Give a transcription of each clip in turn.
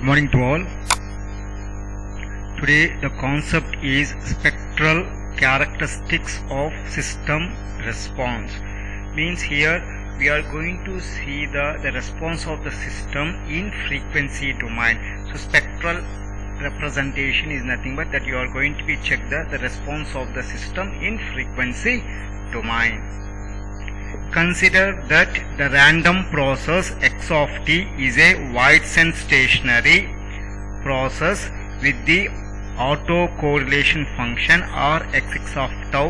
Good morning to all. Today the concept is spectral characteristics of system response. Means here we are going to see the response of the system in frequency domain. So spectral representation is nothing but that you are going to be check the response of the system in frequency domain. Consider that the random process x of t is a wide-sense stationary process with the autocorrelation function or xx of tau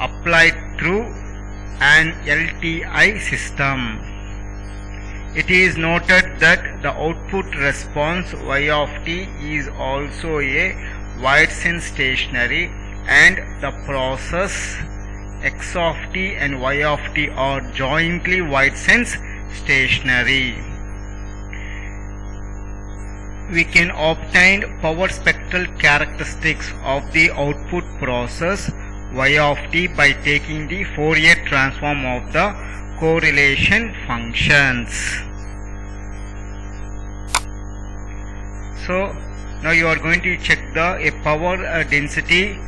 applied through an LTI system. It is noted that the output response y of t is also a wide-sense stationary and the process x of t and y of t are jointly wide-sense stationary. We can obtain power spectral characteristics of the output process y of t by taking the Fourier transform of the correlation functions. So now you are going to check a power density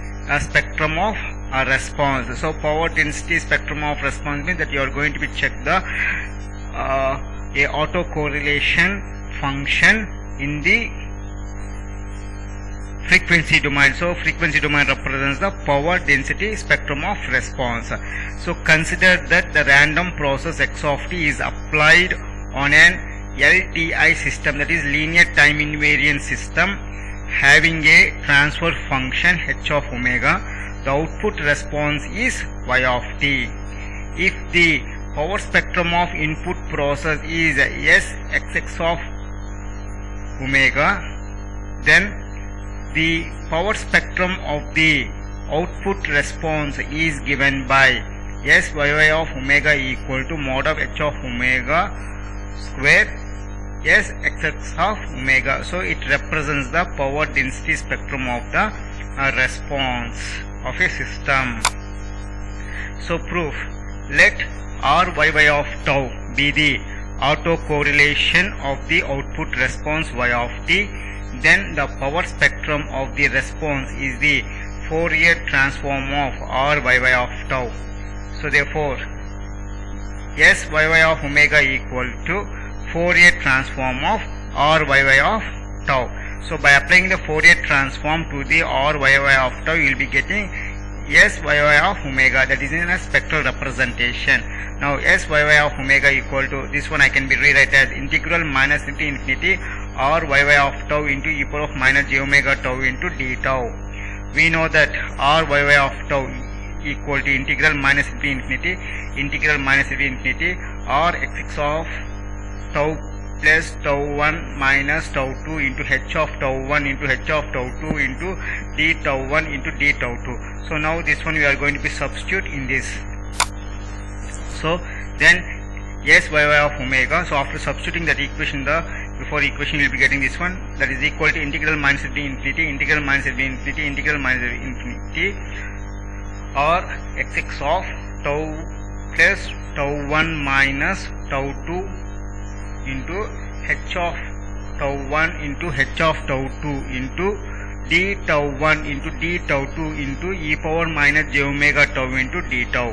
spectrum of a response. So power density spectrum of response means that you are going to be check a autocorrelation function in the frequency domain. So frequency domain represents the power density spectrum of response. So consider that the random process x of t is applied on an LTI system, that is linear time invariant system, having a transfer function h of omega. The output response is y of t. If the power spectrum of input process is s xx of omega, then the power spectrum of the output response is given by s yy of omega equal to mod of h of omega square s xx of omega. So it represents the power density spectrum of the response of a system. So proof: let Ryy of tau be the autocorrelation of the output response y of t, then the power spectrum of the response is the Fourier transform of Ryy of tau. So therefore s yy of omega equal to Fourier transform of Ryy of tau. So by applying the Fourier transform to the Ryy of tau, you will be getting s yy of omega, that is in a spectral representation. Now s yy of omega equal to, this one I can be rewrite as integral minus into infinity Ryy of tau into e power of minus j omega tau into d tau. We know that Ryy of tau equal to integral minus into infinity r xx of tau plus tau 1 minus tau 2 into h of tau 1 into h of tau 2 into d tau 1 into d tau 2. So now this one we are going to be substitute in this. So then s yy of omega, so after substituting that equation, the before equation you will be getting this one, that is equal to integral minus infinity or xx of tau plus tau 1 minus tau 2 into h of tau 1 into h of tau 2 into d tau 1 into d tau 2 into e power minus j omega tau into d tau.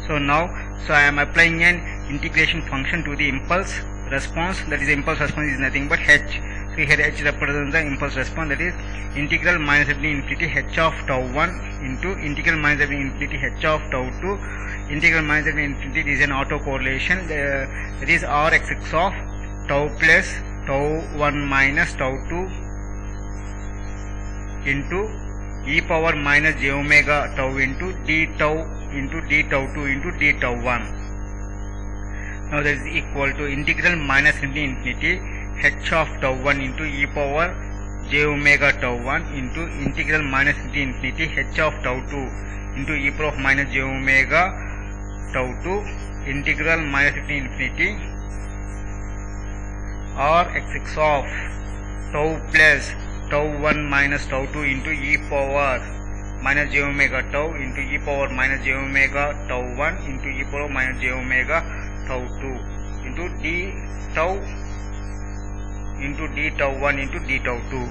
So now, so I am applying an integration function to the impulse response, that is impulse response is nothing but h. So here h represents the impulse response, that is integral minus infinity h of tau 1 into integral minus infinity h of tau 2. Integral minus infinity is an autocorrelation, that is r xx of tau plus tau 1 minus tau 2 into e power minus j omega tau into d tau 2 into d tau 1. Now that is equal to integral minus infinity h of tau 1 into e power j omega tau 1 into integral minus infinity h of tau 2 into e power of minus j omega tau 2 integral minus infinity r xx of tau plus tau 1 minus tau 2 into e power minus j omega tau into e power minus j omega tau 1 into e power minus j omega tau 2 into d tau into d tau 1 into d tau 2.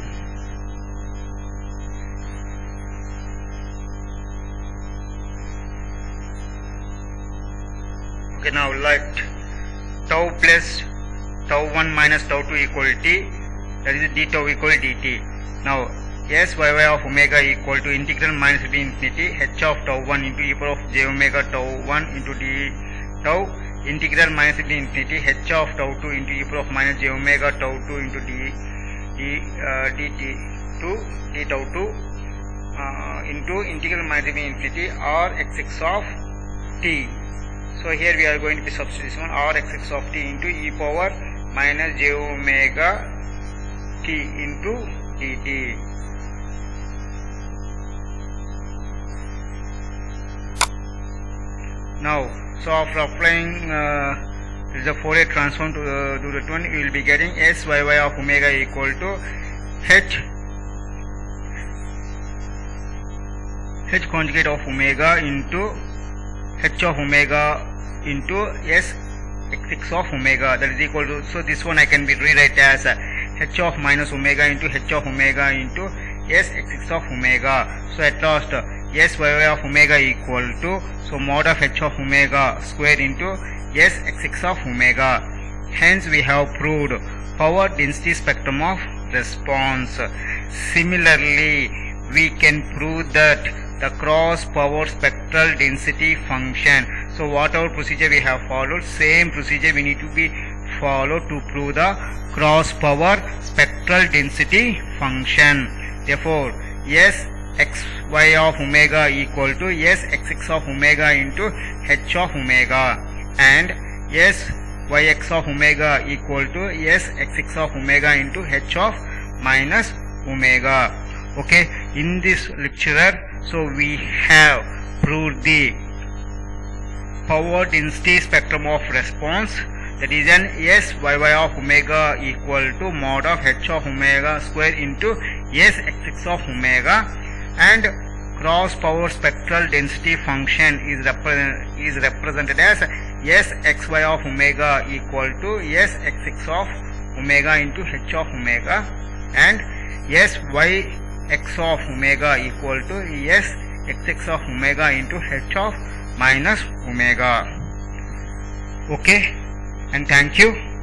Okay, now let tau plus tau 1 minus tau 2 equal t, that is d tau equal dt. Now s y of omega equal to integral minus to infinity h of tau 1 into e power of j omega tau 1 into d tau integral minus to infinity h of tau 2 into e power of minus j omega tau 2 into dt to d tau 2 into integral minus to infinity r xx of t. So here we are going to be substituting r xx of t into e power minus j omega t into dt. Now, so after applying the Fourier transform to the one, you will be getting s y of omega equal to h conjugate of omega into h of omega into s xx of omega, that is equal to, so this one I can be rewrite as h of minus omega into h of omega into s xx of omega. So at last s y of omega equal to, so mod of h of omega square into s xx of omega. Hence we have proved power density spectrum of response. Similarly, we can prove that the cross power spectral density function. So whatever procedure we have followed, same procedure we need to be followed to prove the cross power spectral density function. Therefore, s xy of omega equal to s xx of omega into h of omega, and s yx of omega equal to s xx of omega into h of minus omega. Okay, in this lecture, so we have proved the power density spectrum of response, that is an s y of omega equal to mod of h of omega square into s xx of omega, and cross power spectral density function is represented as s xy of omega equal to s xx of omega into h of omega, and s yx of omega equal to s xx of omega into h of minus omega. Okay, and thank you.